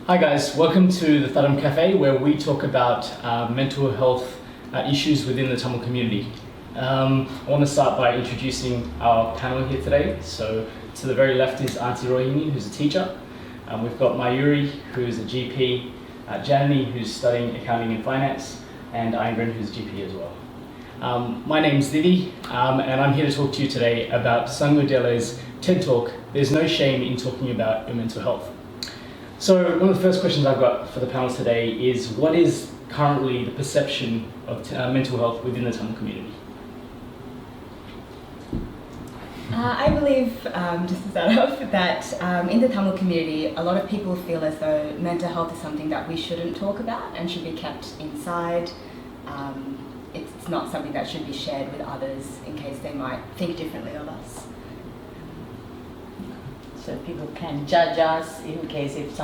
Hi guys, welcome to the Thadam Cafe where we talk about mental health issues within the Tamil community. I want to start by introducing our panel here today. So to the very left is Auntie Rohini, who's a teacher. We've got Mayuri, who's a GP, Janani, who's studying accounting and finance, and Ingrid, who's a GP as well. My name's Didi, and I'm here to talk to you today about Sangu Delle's TED Talk, There's No Shame in Talking About Your Mental Health. So one of the first questions I've got for the panel today is, what is currently the perception of mental health within the Tamil community? I believe, just to start off, that in the Tamil community, a lot of people feel as though mental health is something that we shouldn't talk about and should be kept inside. It's not something that should be shared with others in case they might think differently of us. So people can judge us in case if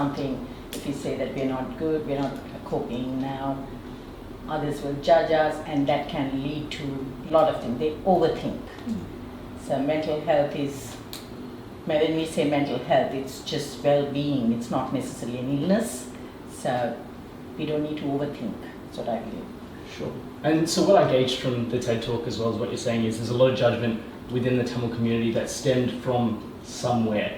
we say that we're not good, we're not coping now, others will judge us, and that can lead to a lot of things. They overthink. So mental health is, when we say mental health, it's just well-being. It's not necessarily an illness. So we don't need to overthink. That's what I believe. Sure. And so what I gauged from the TED Talk as well as what you're saying is there's a lot of judgment within the Tamil community that stemmed from somewhere.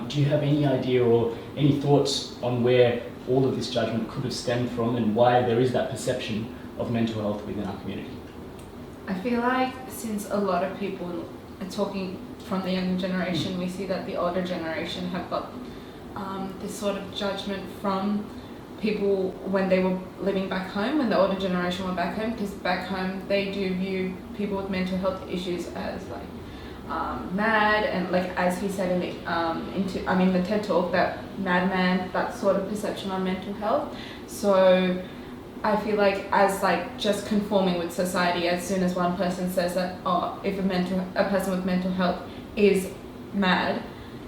Do you have any idea or any thoughts on where all of this judgment could have stemmed from and why there is that perception of mental health within our community? I feel like since a lot of people are talking from the younger generation, we see that the older generation have got this sort of judgment from people when they were living back home, when the older generation were back home, because back home they do view people with mental health issues as like mad, and like as he said in the TED Talk, that madman, that sort of perception on mental health. So I feel like as like just conforming with society, as soon as one person says that, oh, if a person with mental health is mad,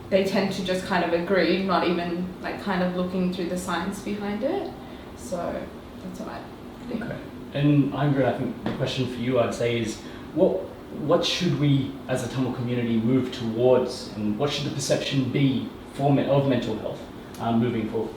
they tend to just kind of agree, not even like kind of looking through the science behind it. So that's what I think. Okay. And Ingrid, I think the question for you, I'd say, is what should we as a Tamil community move towards, and what should the perception be of mental health moving forward?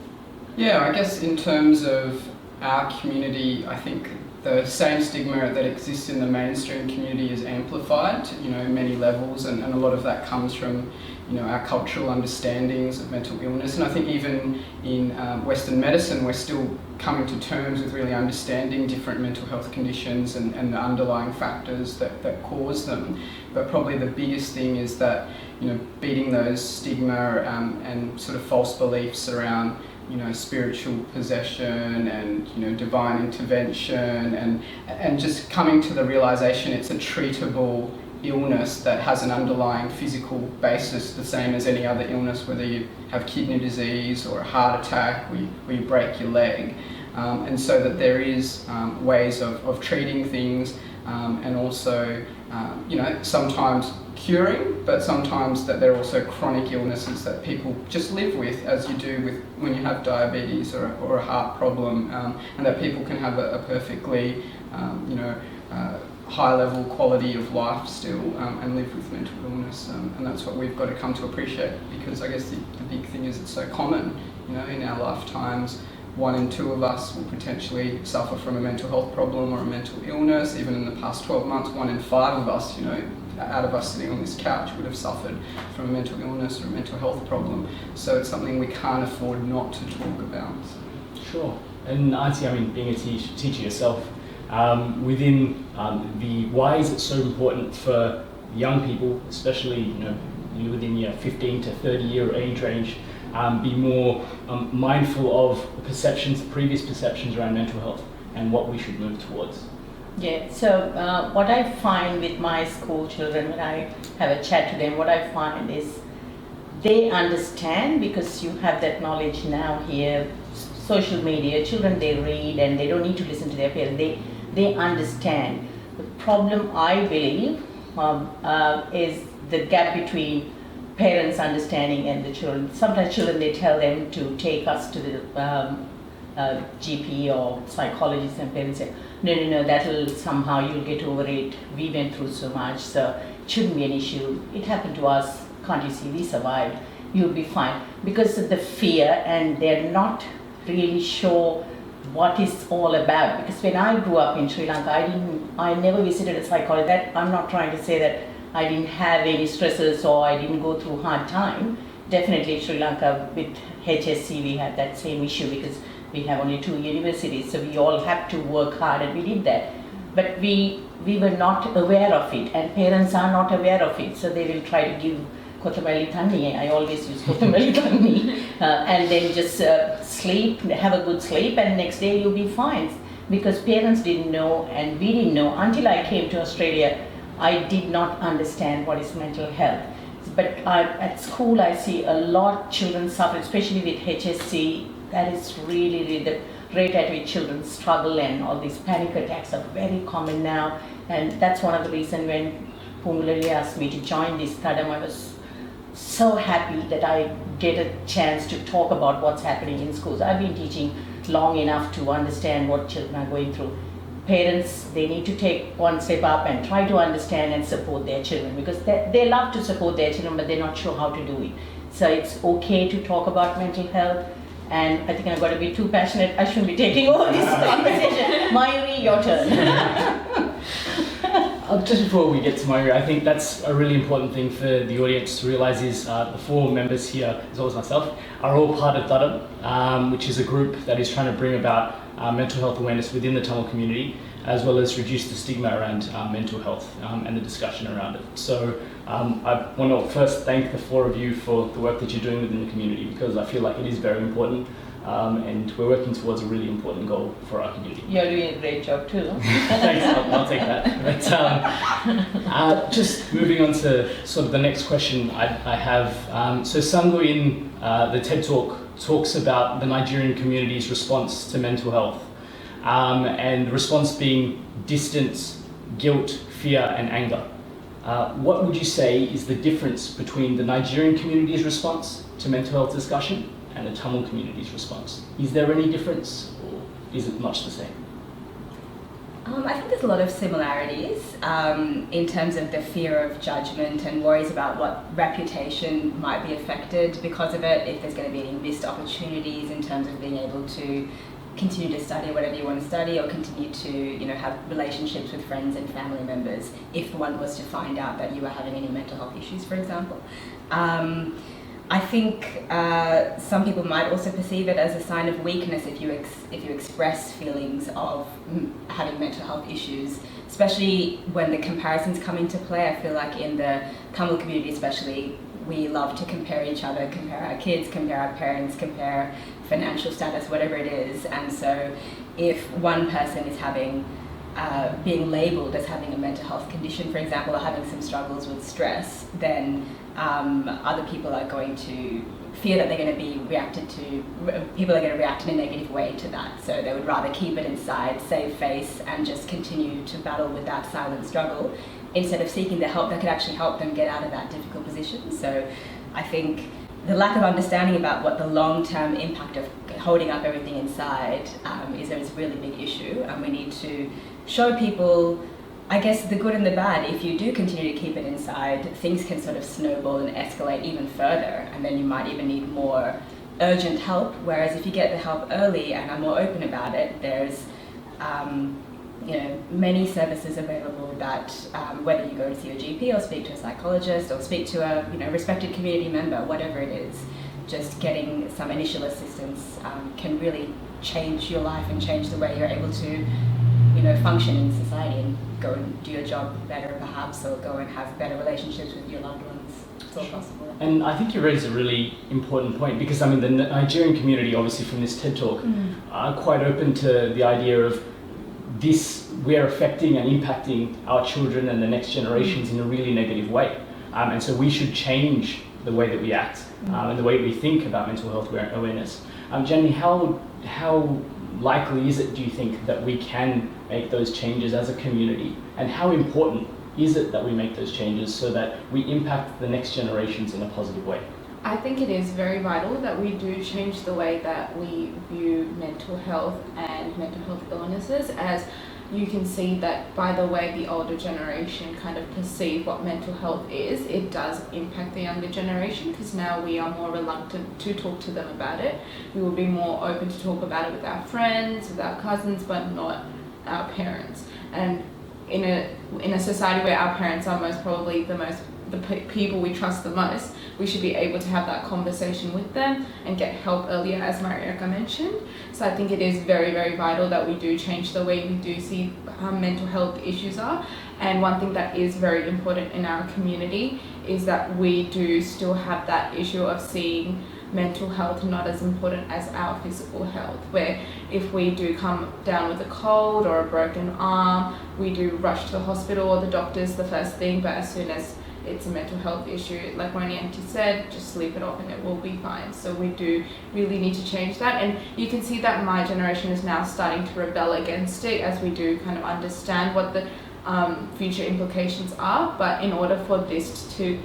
Yeah, I guess in terms of our community, I think the same stigma that exists in the mainstream community is amplified, in many levels, and a lot of that comes from, our cultural understandings of mental illness. And I think even in Western medicine, we're still coming to terms with really understanding different mental health conditions and the underlying factors that cause them. But probably the biggest thing is that, beating those stigma and sort of false beliefs around spiritual possession and divine intervention, and just coming to the realization it's a treatable illness that has an underlying physical basis, the same as any other illness, whether you have kidney disease or a heart attack where you break your leg, and so that there is ways of treating things, and also sometimes curing, but sometimes that there are also chronic illnesses that people just live with, as you do with when you have diabetes or a heart problem, and that people can have a perfectly high level quality of life still, and live with mental illness, and that's what we've got to come to appreciate, because I guess the big thing is it's so common, in our lifetimes. 1 in 2 of us will potentially suffer from a mental health problem or a mental illness. Even in the past 12 months, 1 in 5 of us, out of us sitting on this couch, would have suffered from a mental illness or a mental health problem. So it's something we can't afford not to talk about. Sure. And Auntie, being a teacher yourself, within why is it so important for young people, especially within your 15 to 30 year age range, be more mindful of previous perceptions around mental health and what we should move towards? Yeah, so what I find with my school children, when I have a chat to them, what I find is they understand, because you have that knowledge now here, social media, children, they read and they don't need to listen to their parents, they understand. The problem, I believe, is the gap between parents understanding and the children. Sometimes children, they tell them to take us to the GP or psychologist, and parents say, no, that'll somehow, you'll get over it. We went through so much, so it shouldn't be an issue. It happened to us, can't you see, we survived. you'll be fine. Because of the fear, and they're not really sure what it's all about. Because when I grew up in Sri Lanka, I never visited a psychologist. That I'm not trying to say that I didn't have any stresses or I didn't go through hard time. Definitely Sri Lanka with HSC we had that same issue because we have only 2 universities, so we all had to work hard and we did that. But we were not aware of it, and parents are not aware of it, so they will try to give kotamalli thanni. I always use kotamalli thanni, and then just sleep, have a good sleep, and next day you'll be fine. Because parents didn't know and we didn't know until I came to Australia. I did not understand what is mental health. But at school I see a lot children suffer, especially with HSC. That is really the rate at which children struggle, and all these panic attacks are very common now. And that's one of the reasons when Pungulali asked me to join this Thadam, I was so happy that I get a chance to talk about what's happening in schools. I've been teaching long enough to understand what children are going through. Parents, they need to take one step up and try to understand and support their children, because they love to support their children, but they're not sure how to do it. So it's okay to talk about mental health. And I think I've got to be too passionate. I shouldn't be taking over this conversation. Mayuri, your turn. Just before we get to Mayuri, I think that's a really important thing for the audience to realise is the 4 members here, as well as myself, are all part of Thadam, which is a group that is trying to bring about mental health awareness within the Tamil community, as well as reduce the stigma around mental health and the discussion around it. So I want to first thank the 4 of you for the work that you're doing within the community, because I feel like it is very important, and we're working towards a really important goal for our community. You're doing a great job too. Thanks, I'll take that. But just moving on to sort of the next question I have. So Sangu in the TED Talk talks about the Nigerian community's response to mental health, and the response being distance, guilt, fear and anger. What would you say is the difference between the Nigerian community's response to mental health discussion and the Tamil community's response? Is there any difference, or is it much the same? I think there's a lot of similarities in terms of the fear of judgment and worries about what reputation might be affected because of it, if there's going to be any missed opportunities in terms of being able to continue to study whatever you want to study, or continue to have relationships with friends and family members if one was to find out that you were having any mental health issues, for example. I think some people might also perceive it as a sign of weakness if you express feelings of having mental health issues, especially when the comparisons come into play. I feel like in the Tamil community especially, we love to compare each other, compare our kids, compare our parents, compare financial status, whatever it is. And so if one person is having being labelled as having a mental health condition, for example, or having some struggles with stress, then other people are going to fear that they're going to be people are going to react in a negative way to that. So they would rather keep it inside, save face, and just continue to battle with that silent struggle instead of seeking the help that could actually help them get out of that difficult position. So I think the lack of understanding about what the long-term impact of holding up everything inside is a really big issue, and we need to show people, I guess, the good and the bad. If you do continue to keep it inside, things can sort of snowball and escalate even further, and then you might even need more urgent help. Whereas if you get the help early and are more open about it, there's many services available that whether you go to see a GP or speak to a psychologist or speak to a respected community member, whatever it is, just getting some initial assistance can really change your life and change the way you're able to function in society and go and do your job better perhaps, or go and have better relationships with your loved ones. It's all possible. And I think you raise a really important point, because the Nigerian community, obviously from this TED Talk, are quite open to the idea of this, we're affecting and impacting our children and the next generations in a really negative way. And so we should change the way that we act and the way we think about mental health awareness. Jenny, how likely is it, do you think, that we can make those changes as a community? And how important is it that we make those changes so that we impact the next generations in a positive way? I think it is very vital that we do change the way that we view mental health and mental health illnesses, as you can see that by the way the older generation kind of perceive what mental health is, it does impact the younger generation, because now we are more reluctant to talk to them about it. We will be more open to talk about it with our friends, with our cousins, but not our parents. And in a society where our parents are most probably the people we trust the most, we should be able to have that conversation with them and get help earlier, as Marieka mentioned. So I think it is very, very vital that we do change the way we do see how mental health issues are. And one thing that is very important in our community is that we do still have that issue of seeing mental health not as important as our physical health, where if we do come down with a cold or a broken arm, we do rush to the hospital or the doctors the first thing, but as soon as it's a mental health issue, like Moni Auntie said, just sleep it off and it will be fine. So we do really need to change that, and you can see that my generation is now starting to rebel against it as we do kind of understand what the future implications are. But in order for this to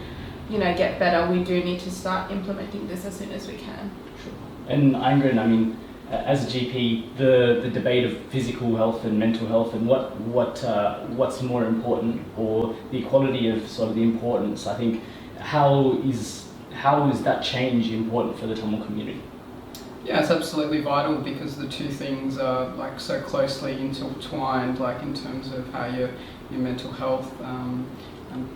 get better, we do need to start implementing this as soon as we can. Sure. And Ingrid, I mean, as a GP, the debate of physical health and mental health and what's more important, or the equality of sort of the importance, I think, how is that change important for the Tamil community? Yeah, it's absolutely vital, because the two things are like so closely intertwined, like in terms of how your mental health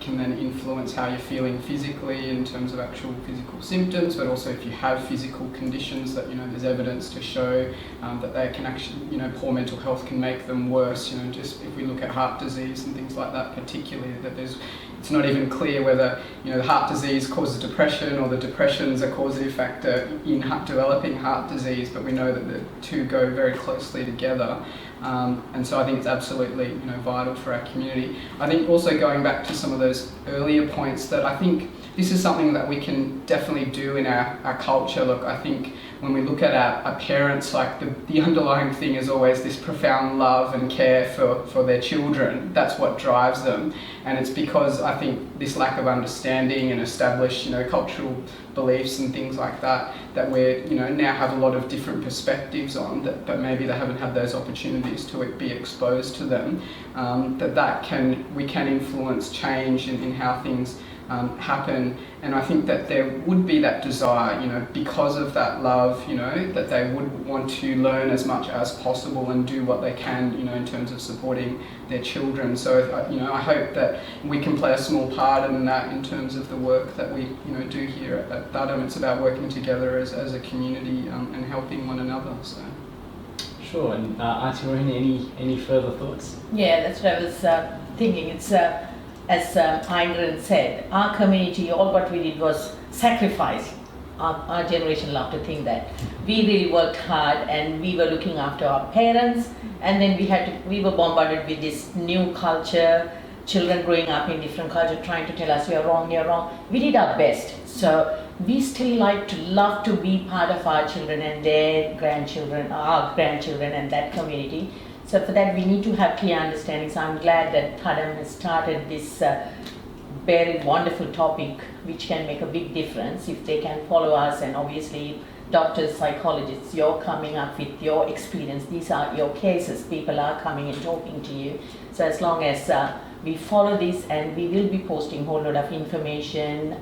can then influence how you're feeling physically in terms of actual physical symptoms, but also if you have physical conditions that there's evidence to show that they can actually poor mental health can make them worse. Just if we look at heart disease and things like that, particularly, that it's not even clear whether the heart disease causes depression or the depression's a causative factor in developing heart disease, but we know that the two go very closely together. And so I think it's absolutely vital for our community. I think also going back to some of those earlier points, that I think this is something that we can definitely do in our culture. Look, I think when we look at our parents, like the underlying thing is always this profound love and care for their children. That's what drives them. And it's because I think this lack of understanding and established cultural beliefs and things like that we're now have a lot of different perspectives on, but maybe they haven't had those opportunities to be exposed to them, we can influence change in how things happen. And I think that there would be that desire, because of that love, that they would want to learn as much as possible and do what they can, in terms of supporting their children. So, I hope that we can play a small part in that, in terms of the work that we, do here at Thadam. It's about working together as a community and helping one another. So. Sure. And Auntie Rohini, any further thoughts? Yeah, that's what I was thinking. It's as Ingrid said, our community, all what we did was sacrifice. Our generation loved to think that we really worked hard and we were looking after our parents, and then we were bombarded with this new culture, children growing up in different culture trying to tell us you're wrong. We did our best. So we still love to be part of our children and their grandchildren, our grandchildren, and that community. So for that we need to have clear understanding. So I'm glad that Thadam has started this very wonderful topic, which can make a big difference if they can follow us. And obviously doctors, psychologists, you're coming up with your experience. These are your cases. People are coming and talking to you. So as long as we follow this, and we will be posting a whole lot of information,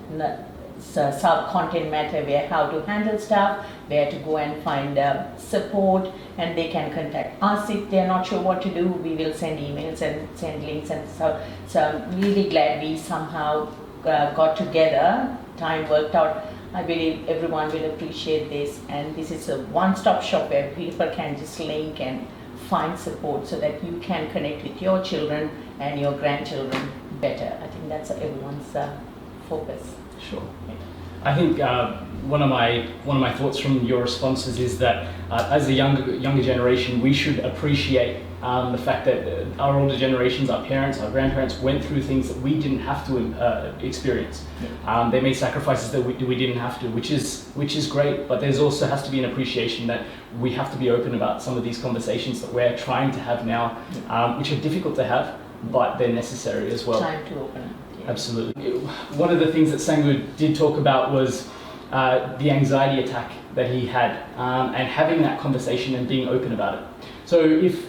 sub-content matter, where how to handle stuff, where to go and find support, and they can contact us if they're not sure what to do. We will send emails and send links, and so I'm really glad we somehow got together, time worked out. I believe everyone will appreciate this, and this is a one-stop shop where people can just link and find support so that you can connect with your children and your grandchildren better. I think that's everyone's focus. Sure. I think one of my thoughts from your responses is that as a younger generation, we should appreciate the fact that our older generations, our parents, our grandparents, went through things that we didn't have to experience. They made sacrifices that we didn't have to, which is great. But there's also has to be an appreciation that we have to be open about some of these conversations that we're trying to have now, which are difficult to have, but they're necessary as well. Time to open up. Absolutely. One of the things that Sangu did talk about was the anxiety attack that he had, and having that conversation and being open about it. So if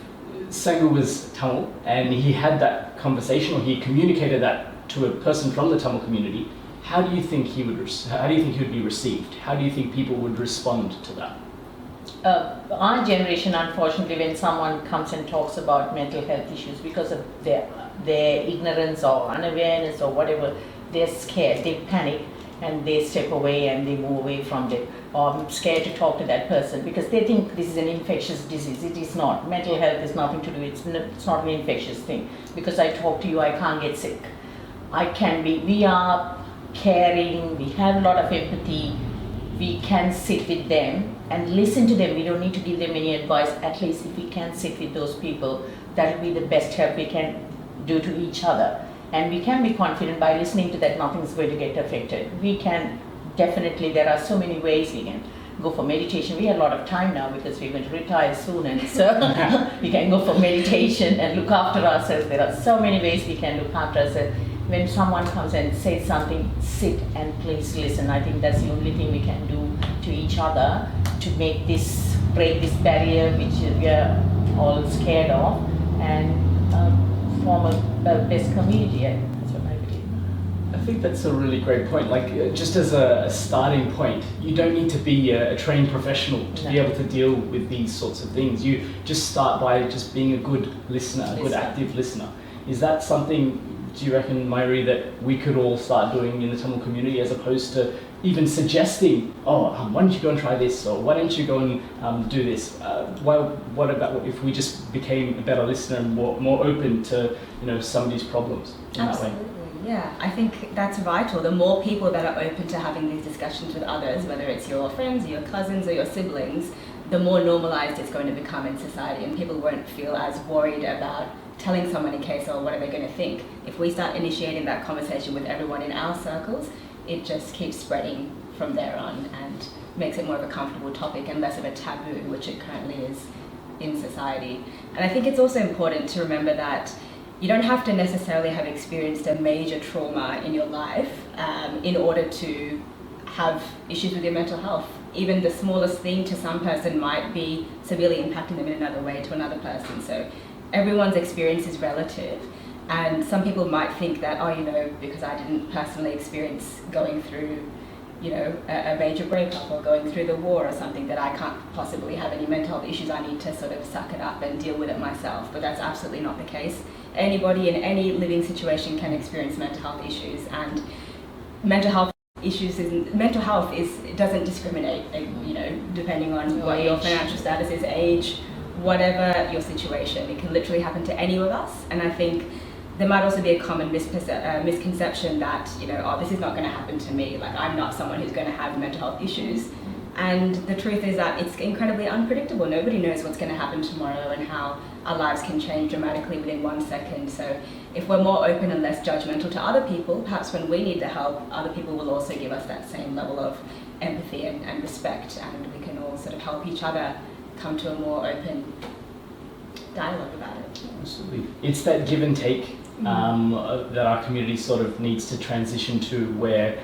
Sangu was Tamil and he had that conversation, or he communicated that to a person from the Tamil community, how do you think he would be received? How do you think people would respond to that? Our generation, unfortunately, when someone comes and talks about mental health issues, because of their ignorance or unawareness or whatever, they're scared, they panic, and they step away and they move away from it, or I'm scared to talk to that person because they think this is an infectious disease. It is not. Mental health is nothing to do, it's not an infectious thing. Because I talk to you, I can't get sick. We are caring, we have a lot of empathy, we can sit with them and listen to them. We don't need to give them any advice. At least if we can sit with those people, that will be the best help we can do to each other. And we can be confident by listening to that nothing's going to get affected. We can definitely, there are so many ways we can go for meditation. We have a lot of time now because we're going to retire soon, and so we can go for meditation and look after ourselves. There are so many ways we can look after ourselves. When someone comes and says something, sit and please listen. I think that's the only thing we can do to each other to break this barrier which we are all scared of, and form a best community. That's what I believe. I think that's a really great point. Like, just as a starting point, you don't need to be a trained professional to be able to deal with these sorts of things. You just start by just being a good listener, a good active listener. Is that something, do you reckon, Mayuri, that we could all start doing in the Tamil community, as opposed to even suggesting, why don't you go and try this, or why don't you go and do this? What about if we just became a better listener and more open to some of these problems in Absolutely. that way? Yeah, I think that's vital. The more people that are open to having these discussions with others, whether it's your friends, your cousins, or your siblings, the more normalized it's going to become in society, and people won't feel as worried about telling someone in case, or what are they going to think. If we start initiating that conversation with everyone in our circles, it just keeps spreading from there on and makes it more of a comfortable topic and less of a taboo, which it currently is in society. And I think it's also important to remember that you don't have to necessarily have experienced a major trauma in your life in order to have issues with your mental health. Even the smallest thing to some person might be severely impacting them in another way to another person. So everyone's experience is relative, and some people might think that, because I didn't personally experience going through, a major breakup or going through the war or something, that I can't possibly have any mental health issues. I need to sort of suck it up and deal with it myself. But that's absolutely not the case. Anybody in any living situation can experience mental health issues, and mental health it doesn't discriminate, depending on what your financial status is, age, whatever your situation. It can literally happen to any of us. And I think there might also be a common misconception that, this is not going to happen to me. Like, I'm not someone who's going to have mental health issues. And the truth is that it's incredibly unpredictable. Nobody knows what's going to happen tomorrow and how our lives can change dramatically within 1 second. So if we're more open and less judgmental to other people, perhaps when we need the help, other people will also give us that same level of empathy and respect, and we can all sort of help each other come to a more open dialogue about it. Absolutely. It's that give and take that our community sort of needs to transition to, where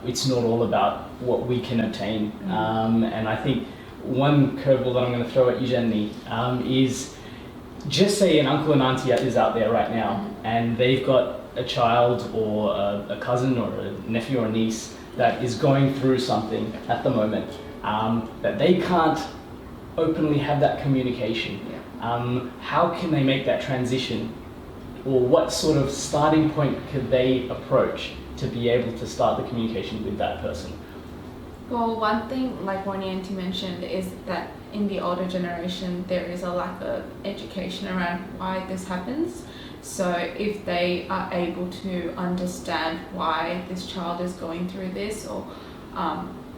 it's not all about what we can obtain. And I think one curveball that I'm going to throw at you, Jenny, is just say an uncle and auntie is out there right now, and they've got a child or a cousin or a nephew or a niece that is going through something at the moment, that they can't openly have that communication. How can they make that transition, or what sort of starting point could they approach to be able to start the communication with that person? Well, one thing, like Wani Auntie mentioned, is that in the older generation there is a lack of education around why this happens. So if they are able to understand why this child is going through this, or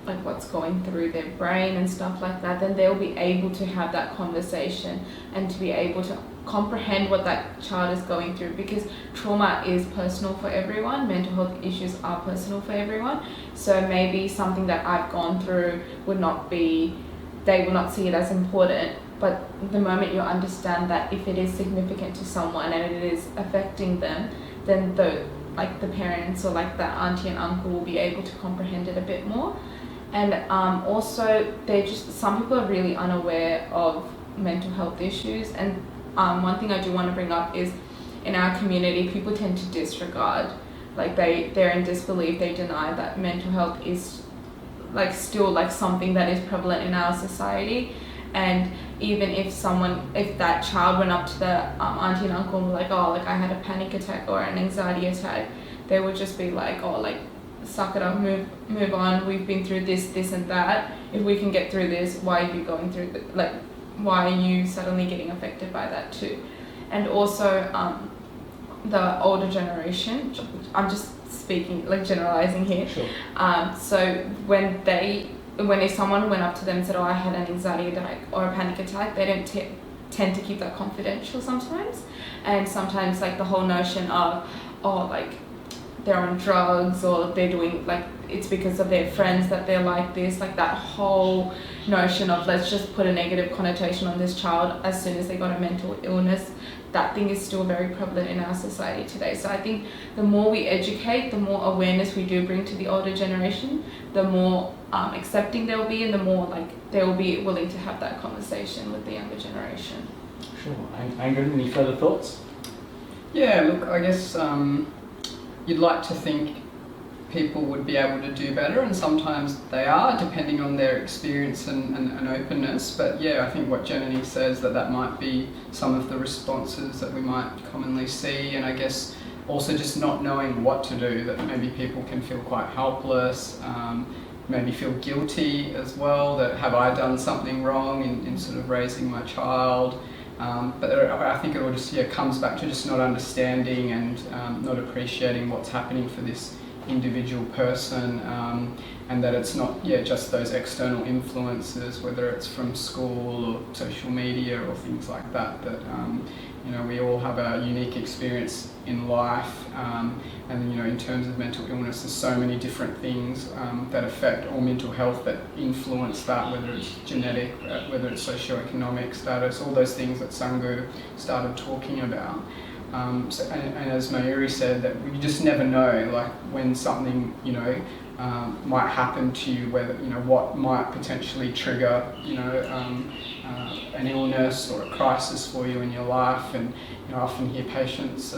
like what's going through their brain and stuff like that, then they'll be able to have that conversation and to be able to comprehend what that child is going through, because trauma is personal for everyone. Mental health issues are personal for everyone. So maybe something that I've gone through they will not see it as important. But the moment you understand that if it is significant to someone and it is affecting them, then the parents or like the auntie and uncle will be able to comprehend it a bit more. And also, some people are really unaware of mental health issues, and one thing I do want to bring up is in our community, people tend to disregard, like they're in disbelief, they deny that mental health is like still like something that is prevalent in our society. And even if that child went up to the auntie and uncle and were like, oh, like I had a panic attack or an anxiety attack, they would just be like, oh, like suck it up, move on, we've been through this and that, if we can get through this, why are you going through why are you suddenly getting affected by that too? And also the older generation, I'm just speaking like generalizing here, Sure. So when if someone went up to them and said, oh, I had an anxiety attack or a panic attack, they don't tend to keep that confidential sometimes. And sometimes like the whole notion of, oh, like they're on drugs or they're doing like, it's because of their friends that they're like this, like that whole notion of let's just put a negative connotation on this child as soon as they got a mental illness, that thing is still very prevalent in our society today. So I think the more we educate, the more awareness we do bring to the older generation, the more accepting they'll be, and the more like they will be willing to have that conversation with the younger generation. Sure. Angren, any further thoughts? Yeah, look, I guess you'd like to think people would be able to do better, and sometimes they are, depending on their experience and openness. But yeah, I think what Jenny says, that might be some of the responses that we might commonly see, and I guess also just not knowing what to do, that maybe people can feel quite helpless, maybe feel guilty as well, that have I done something wrong in sort of raising my child. But I think it all just comes back to just not understanding and not appreciating what's happening for this individual person, and that it's not just those external influences, whether it's from school or social media or things like that, we all have a unique experience in life, and in terms of mental illness, there's so many different things that affect, or mental health that influence that, whether it's genetic, whether it's socioeconomic status, all those things that Sangu started talking about. And as Mayuri said, that we just never know, like when something might happen to you, whether what might potentially trigger an illness or a crisis for you in your life. And I often hear patients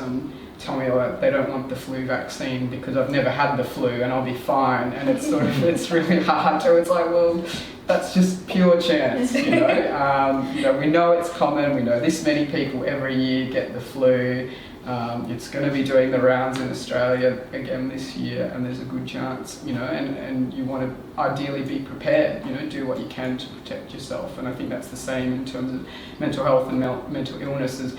tell me that they don't want the flu vaccine because I've never had the flu and I'll be fine. And it's it's really hard to. It's like, well, that's just pure chance, we know it's common. We know this many people every year get the flu. It's going to be doing the rounds in Australia again this year, and there's a good chance, and you want to ideally be prepared, do what you can to protect yourself. And I think that's the same in terms of mental health and mental illnesses.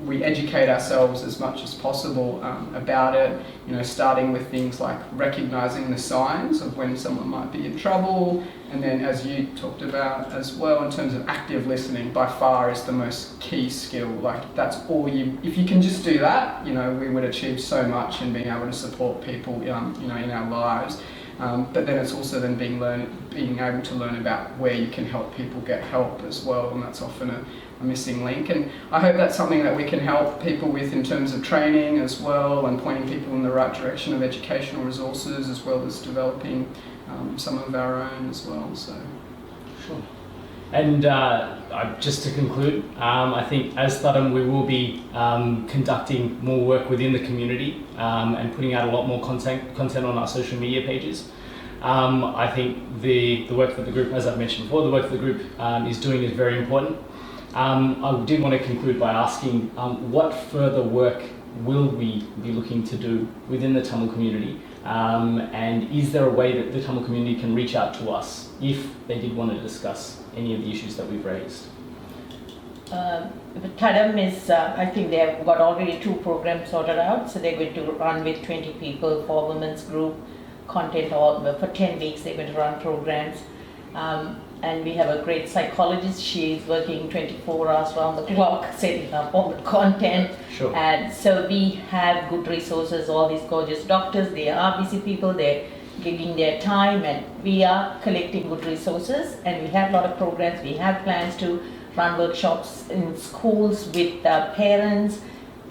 We educate ourselves as much as possible about it, starting with things like recognising the signs of when someone might be in trouble, and then as you talked about as well, in terms of active listening, by far is the most key skill. Like that's all if you can just do that, we would achieve so much in being able to support people, in our lives. But then it's also then being able to learn about where you can help people get help as well, and that's often a missing link. And I hope that's something that we can help people with in terms of training as well, and pointing people in the right direction of educational resources, as well as developing some of our own as well. So, sure. And just to conclude, I think as Thadam, we will be conducting more work within the community and putting out a lot more content on our social media pages. I think the work that the group, as I've mentioned before, the work that the group is doing is very important. I did want to conclude by asking what further work will we be looking to do within the Tamil community, and is there a way that the Tamil community can reach out to us if they did want to discuss any of the issues that we've raised? Thadam is, I think they've got already 2 programs sorted out, so they're going to run with 20 people for women's group content, for 10 weeks they're going to run programs. And we have a great psychologist. She's working 24 hours around the clock setting up all the content. Sure. And so we have good resources, all these gorgeous doctors. They are busy people, they're giving their time, and we are collecting good resources, and we have a lot of programs. We have plans to run workshops in schools with parents.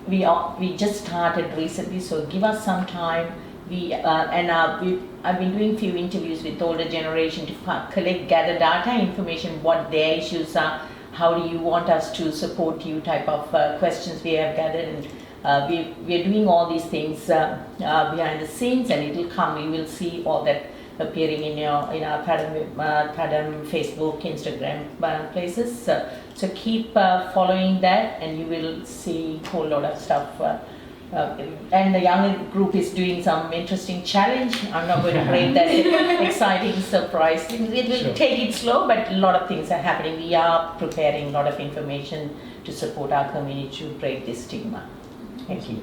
We just started recently, so give us some time. I've been doing few interviews with older generation to gather data, information, what their issues are, how do you want us to support you type of questions we have gathered, and we are doing all these things behind the scenes, and it will come, you will see all that appearing in our Thadam Facebook, Instagram places. So keep following that, and you will see a whole lot of stuff. And the younger group is doing some interesting challenge. I'm not going to break that exciting surprise. It will Sure. take it slow, but a lot of things are happening. We are preparing a lot of information to support our community to break this stigma. Thank you.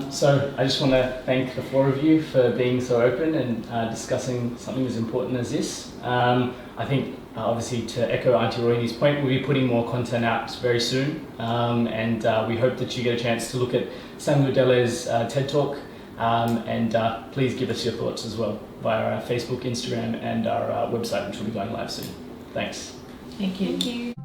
So I just want to thank the four of you for being so open and discussing something as important as this. I think obviously to echo Auntie Rohini's point, we'll be putting more content out very soon, and we hope that you get a chance to look at Sangu Delle's TED Talk, and please give us your thoughts as well via our Facebook, Instagram, and our website, which will be going live soon. Thanks. Thank you. Thank you.